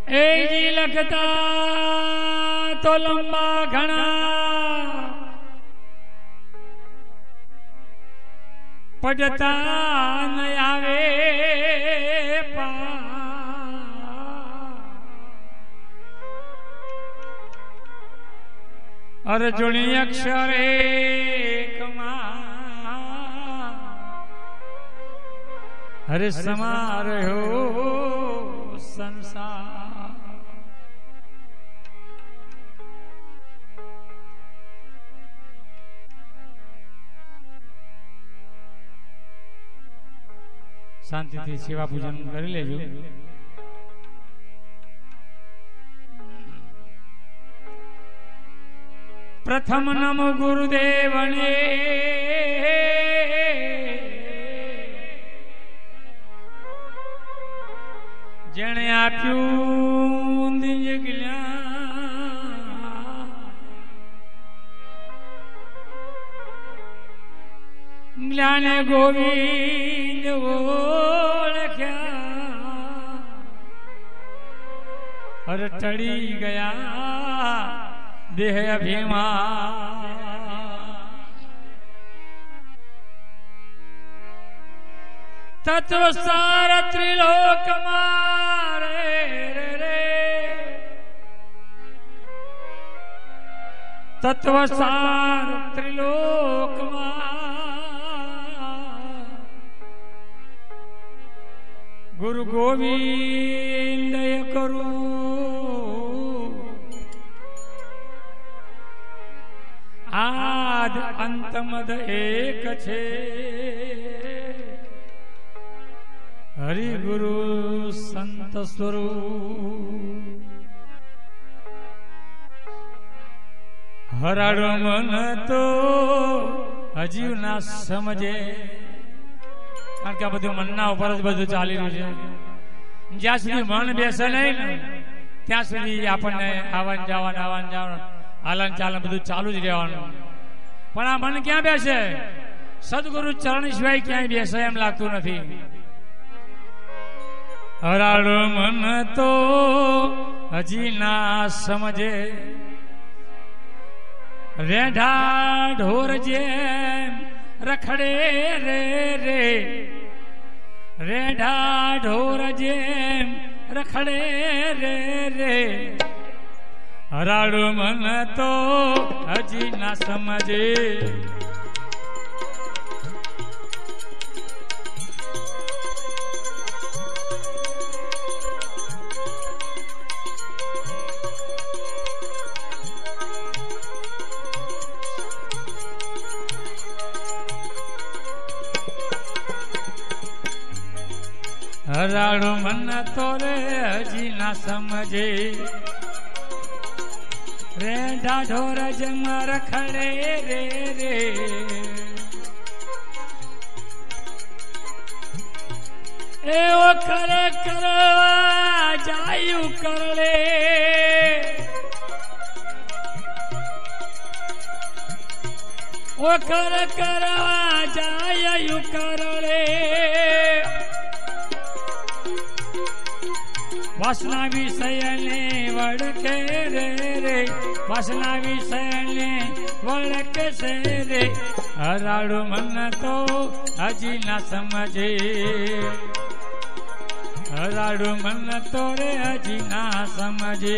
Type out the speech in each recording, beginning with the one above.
ए जी लगता तो लंबा घना पड़ता न आवे अर्जुनी अक्षर एक हरे समार हो संसार। शांति थी सेवा पूजन कर लेजो। प्रथम नमो गुरुदेवने जने आप्યું દિજ જ્ઞાને ગોવિંદ ઓળખ્યા હર ટળી ગયા देह अभिमान तत्व सार त्रिलोक मारे रे तत्व सार त्रिलोक गुरु गोविंद करू आद अंत मद एक छे हरि गुरु संत स्वरूप हराड़ो मन तो हजीव ना समझे कारण के बधु मन पर ज बधु चाली रह्युं छे ज्यां सुधी मन बेसे नहीं ने त्यां सुधी आपणे आवन जावन हालन चालन बधु चालू ज रहेवानुं पण आ मन क्यां बेसे सदगुरु चरण सिवाय क्यांय बेसे एम लागतुं नथी। हराड़ो मन तो हजी ना समझे रेढ़ा ढोर जेम रखड़े रे रे रेढ़ा ढोर जेम रखड़े रे रे हराड़ो मन तो हजी ना समझे हराड़ो मन तो रे हजी ना समझे रेढ़ा ढोर जम रखड़े रे रे ए ओ कर करवा जायु करले ओ कर करवा जायु करले वासना विषय ने वड़के रे रे वासना विषय ने वड़के से रे हराड़ो मन तो हजी ना समझे हराड़ो मन तो रे हजी ना समझे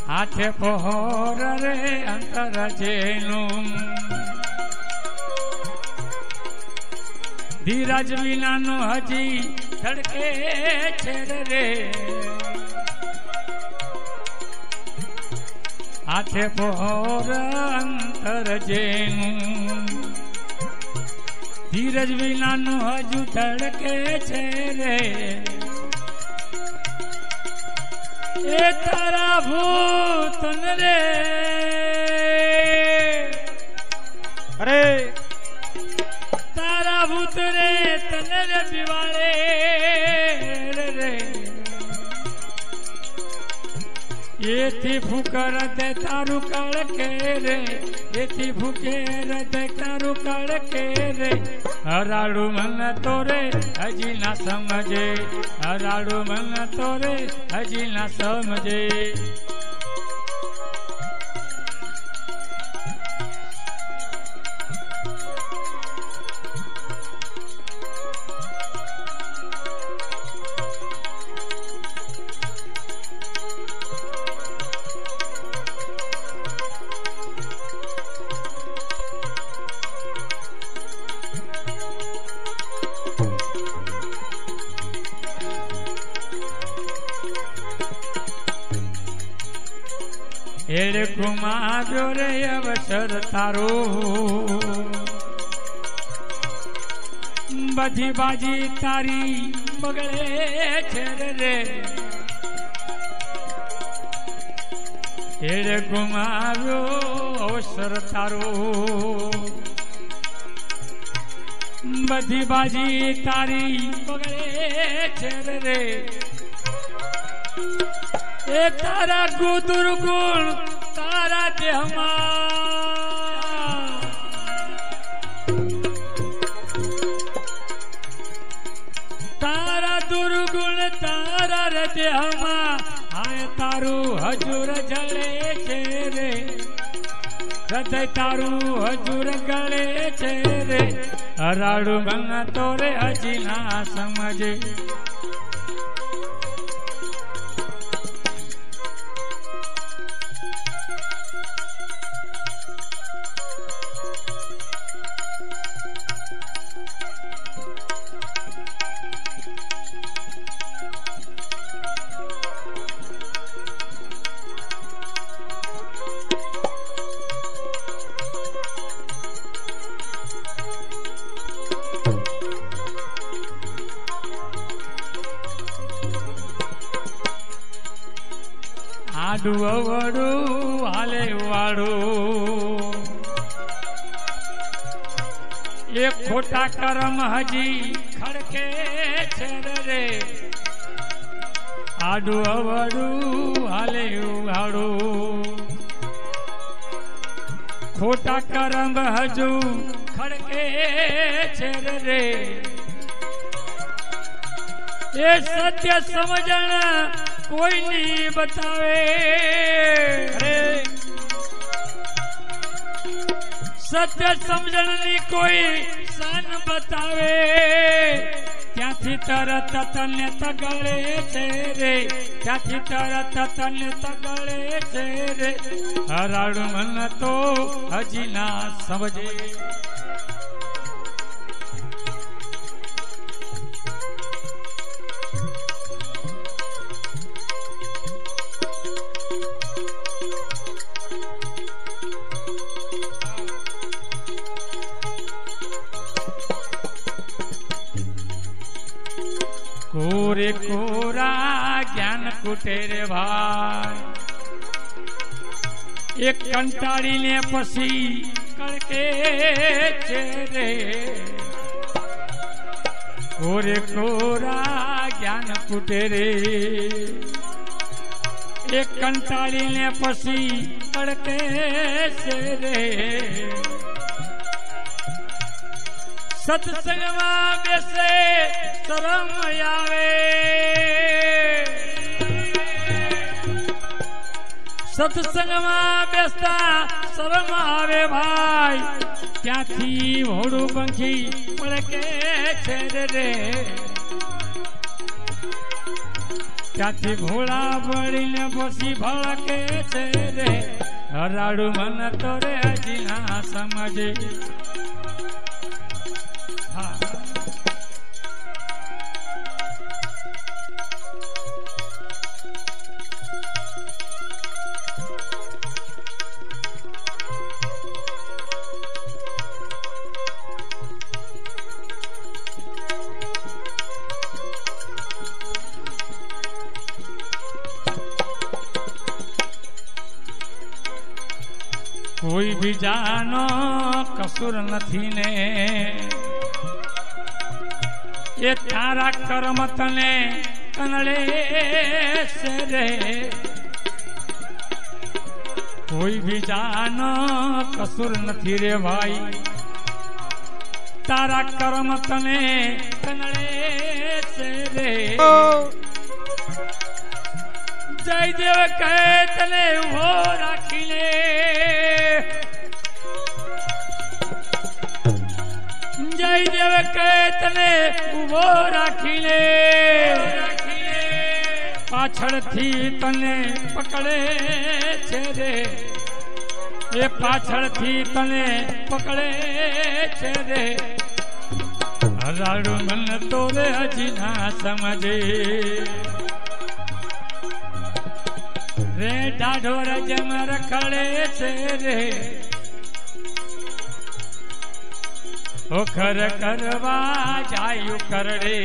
हाथे पोहर रे अंतर जेनु धीरज विना नो हजी धड़के छेड़ रे हाथे पोहर अंतर जेनु धीरज विना नो हजू धड़के छेड़ रे એ તારા ભૂત રે અરે તારા ભૂત રે તને રે દિવાળે રે એથી ફૂકર દે તારું કળ કે રે એથી ફૂકેર દે તારું કળ કે રે હરાડું મન તો રે હજી ના સમજે હરાડું મન તો રે હજી ના સમજે એડ ગુમાવ્યો રે અવસર તારો બધી બાજી તારી બગડે છે રે એડ ગુમાવ્યો અવસર તારો બધી બાજી તારી બગડે છે રે એ તારા દુર્ગુણ તારા દેહમાં તારા દુર્ગુણ તારા દેહમાં હાય તારું હજુર જળે છે રે હૃદય તારું હજુર ગળે છે રે હરાડું મન તો રે હજી ના સમજે આડું અવડું હાલે વાળું એ ખોટા કરમ હજી ખડકે છે રે આડું અવડું હાલે વાળું ખોટા કરમ હજુ ખડકે છે રે એ સત્ય સમજણ કોઈ નહીં બતાવે સત્ય સમજણની કોઈ શાન બતાવે ત્યાંથી તરત તને તગળે છે રે ત્યાંથી તરત તને તગળે છે રે હરાડું મન તો હજી ના સમજે કોરે કોરા જ્ઞાન કૂટે રે ભાઈ એક કંટાળીને પછી કડકે છે રે કોરે કોરા જ્ઞાન કૂટે રે એક કંટાળીને પછી કડકે છે રે સત્સંગમાં બેસે શરમ આવે સત્સંગમાં બેસતા શરમ આવે ભાઈ ત્યાંથી ભોળું પંખી પડકે છે રે ત્યાંથી ઘોડા પડીને પછી ભળકે છે રે હરાડું મન તો રે હજી ના સમજે બીજાનો કસૂર નથી ને એ તારા કર્મ તને કનડે છે રે કોઈ બીજાનો કસૂર નથી રે ભાઈ તારા કર્મ તને કનડે છે રે જયદેવ કહે તને ઉભો રાખીને જયદેવ કહે તને ઉભો રાખીને પાછળથી તને પકડે છે રે એ પાછળથી તને પકડે છે રે હરાડું મન તો રે હજી ના સમજે રે ઢાઢોર જેમ રખડે છે રે ઓ ખર કરવા જાયું કરડે